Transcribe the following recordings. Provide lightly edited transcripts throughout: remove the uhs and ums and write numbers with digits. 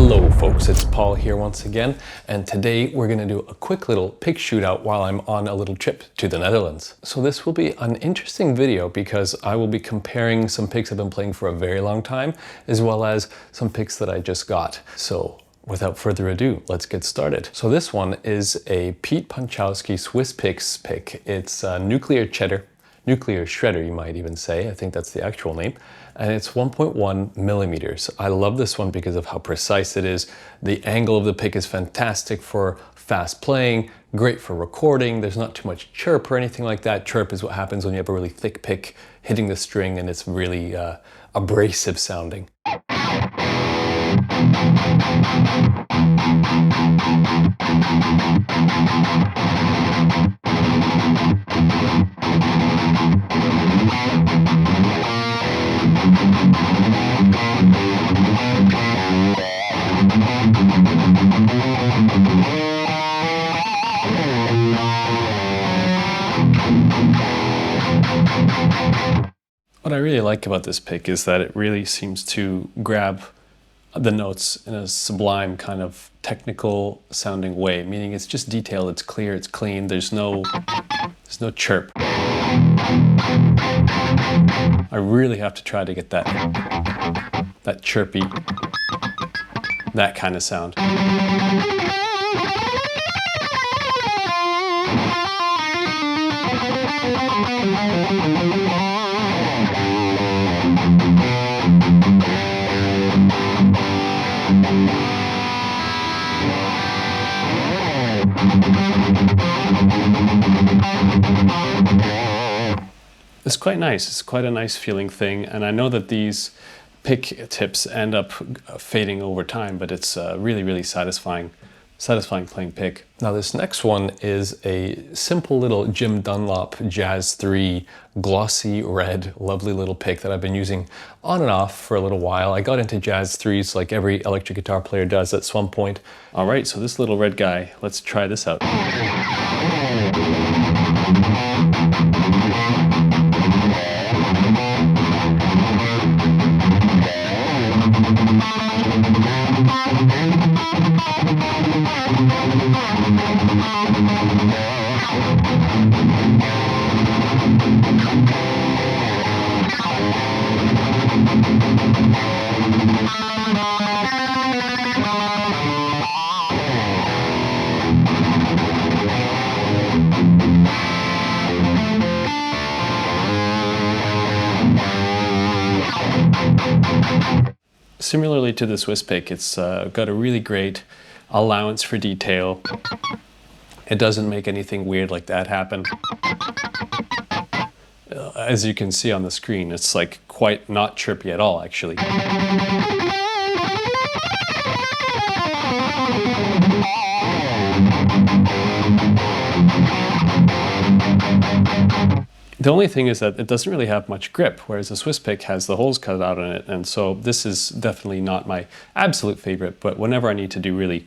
Hello folks, it's Paul here once again, and today we're going to do a quick little pick shootout while I'm on a little trip to the Netherlands. So this will be an interesting video because I will be comparing some picks I've been playing for a very long time, as well as some picks that I just got. So without further ado, let's get started. So this one is a Pete Ponchowski Swiss Picks pick. It's nuclear shredder, you might even say. I think that's the actual name. And it's 1.1 millimeters. I love this one because of how precise it is. The angle of the pick is fantastic for fast playing, great for recording. There's not too much chirp or anything like that. Chirp is what happens when you have a really thick pick hitting the string and it's really abrasive sounding. What I really like about this pick is that it really seems to grab the notes in a sublime kind of technical sounding way, meaning it's just detailed, it's clear, it's clean, there's no chirp. I really have to try to get that chirpy, that kind of sound. It's quite nice. It's quite a nice feeling thing, and I know that these pick tips end up fading over time, but it's really satisfying playing pick. Now this next one is a simple little Jim Dunlop Jazz 3 glossy red, lovely little pick that I've been using on and off for a little while. I got into Jazz 3s like every electric guitar player does at some point. All right, so this little red guy, let's try this out. Similarly to the Swiss pick, it's got a really great allowance for detail. It doesn't make anything weird like that happen. As you can see on the screen, it's like quite not chirpy at all, actually. The only thing is that it doesn't really have much grip, whereas the Swiss pick has the holes cut out on it, and so this is definitely not my absolute favorite, but whenever I need to do really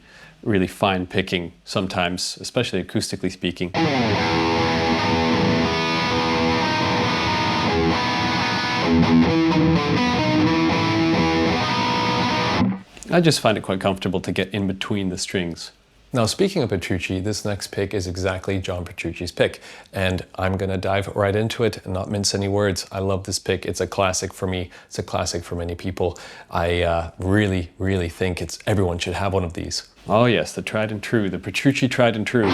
fine picking, sometimes, especially acoustically speaking, I just find it quite comfortable to get in between the strings. Now, speaking of Petrucci, this next pick is exactly John Petrucci's pick, and I'm gonna dive right into it and not mince any words. I love this pick. It's a classic for me. It's a classic for many people. I really think everyone should have one of these. Oh yes, the tried and true, the Petrucci tried and true.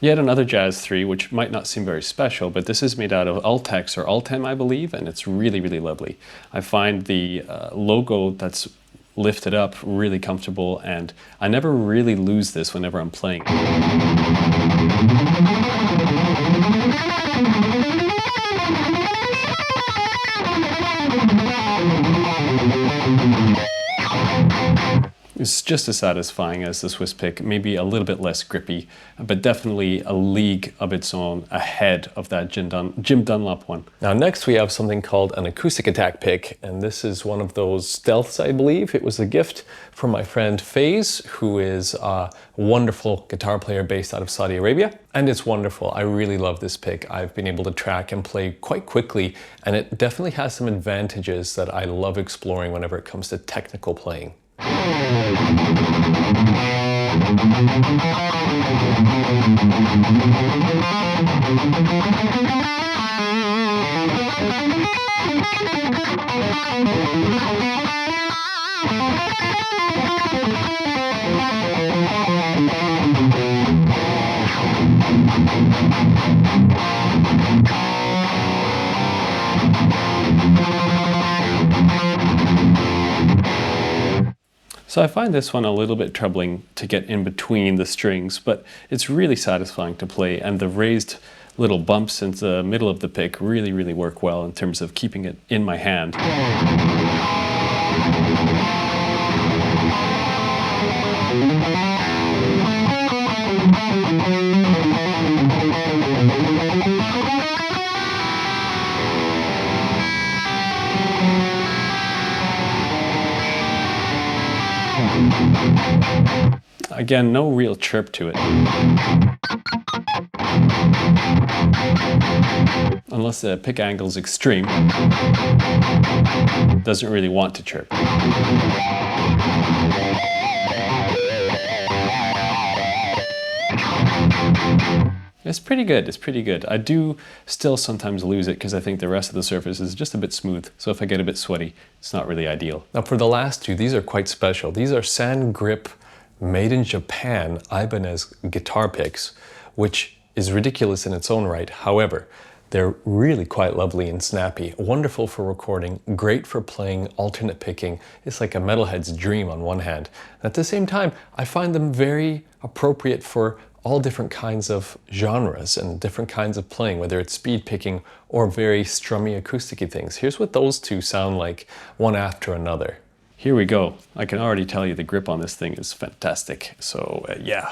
Yet another Jazz 3, which might not seem very special, but this is made out of Ultex or Ultem, I believe, and it's really lovely. I find the logo that's lifted up really comfortable, and I never really lose this whenever I'm playing. It's just as satisfying as the Swiss pick, maybe a little bit less grippy, but definitely a league of its own ahead of that Jim Dunlop one. Now next we have something called an AcoustikAttack pick, and this is one of those stealths, I believe. It was a gift from my friend Fave, who is a wonderful guitar player based out of Saudi Arabia, and it's wonderful. I really love this pick. I've been able to track and play quite quickly, and it definitely has some advantages that I love exploring whenever it comes to technical playing. So I find this one a little bit troubling to get in between the strings, but it's really satisfying to play, and the raised little bumps into the middle of the pick really work well in terms of keeping it in my hand. Again, no real chirp to it. Unless the pick angle is extreme, doesn't really want to chirp. It's pretty good, it's pretty good. I do still sometimes lose it because I think the rest of the surface is just a bit smooth. So if I get a bit sweaty, it's not really ideal. Now for the last two, these are quite special. These are sand grip, made in Japan Ibanez guitar picks, which is ridiculous in its own right. However, they're really quite lovely and snappy, wonderful for recording, great for playing alternate picking. It's like a metalhead's dream on one hand. And at the same time, I find them very appropriate for all different kinds of genres and different kinds of playing, whether it's speed picking or very strummy acoustic-y things. Here's what those two sound like, one after another. Here we go. I can already tell you the grip on this thing is fantastic. So yeah.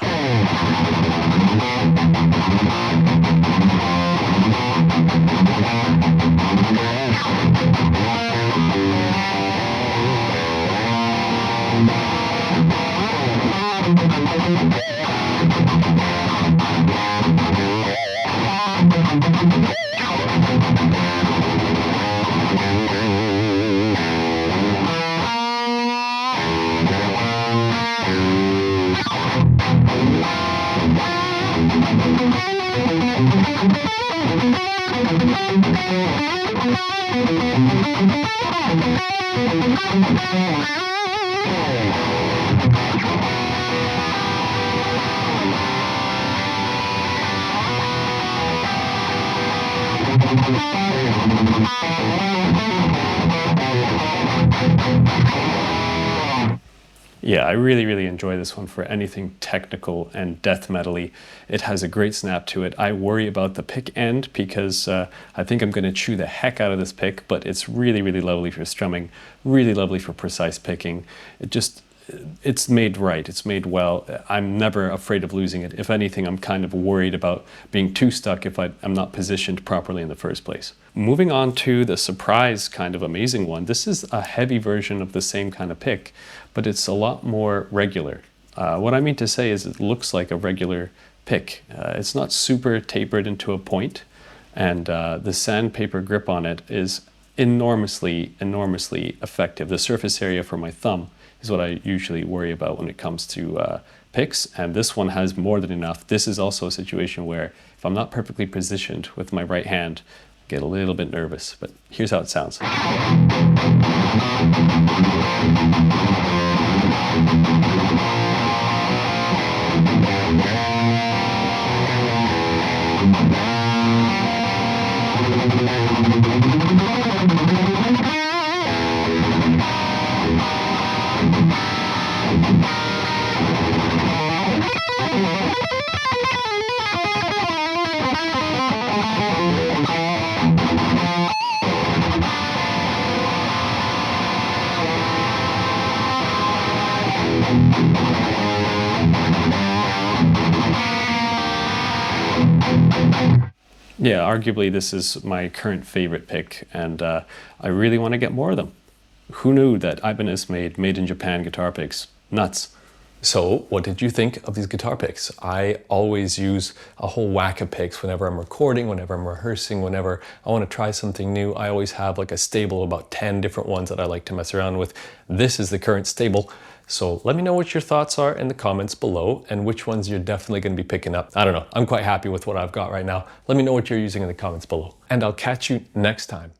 Yeah, I really enjoy this one for anything technical and death metal-y. It has a great snap to it. I worry about the pick end because I think I'm going to chew the heck out of this pick, but it's really lovely for strumming, really lovely for precise picking. It's made right, it's made well. I'm never afraid of losing it. If anything, I'm kind of worried about being too stuck if I'm not positioned properly in the first place. Moving on to the surprise kind of amazing one. This is a heavy version of the same kind of pick, but it's a lot more regular. What I mean to say is it looks like a regular pick. It's not super tapered into a point, and the sandpaper grip on it is enormously effective. The surface area for my thumb is what I usually worry about when it comes to picks, and this one has more than enough. This is also a situation where if I'm not perfectly positioned with my right hand, I get a little bit nervous, but here's how it sounds. Yeah, arguably this is my current favorite pick, and I really want to get more of them. Who knew that Ibanez made in Japan guitar picks? Nuts. So what did you think of these guitar picks? I always use a whole whack of picks whenever I'm recording, whenever I'm rehearsing, whenever I want to try something new. I always have like a stable of about 10 different ones that I like to mess around with. This is the current stable. So let me know what your thoughts are in the comments below and which ones you're definitely going to be picking up. I don't know. I'm quite happy with what I've got right now. Let me know what you're using in the comments below. And I'll catch you next time.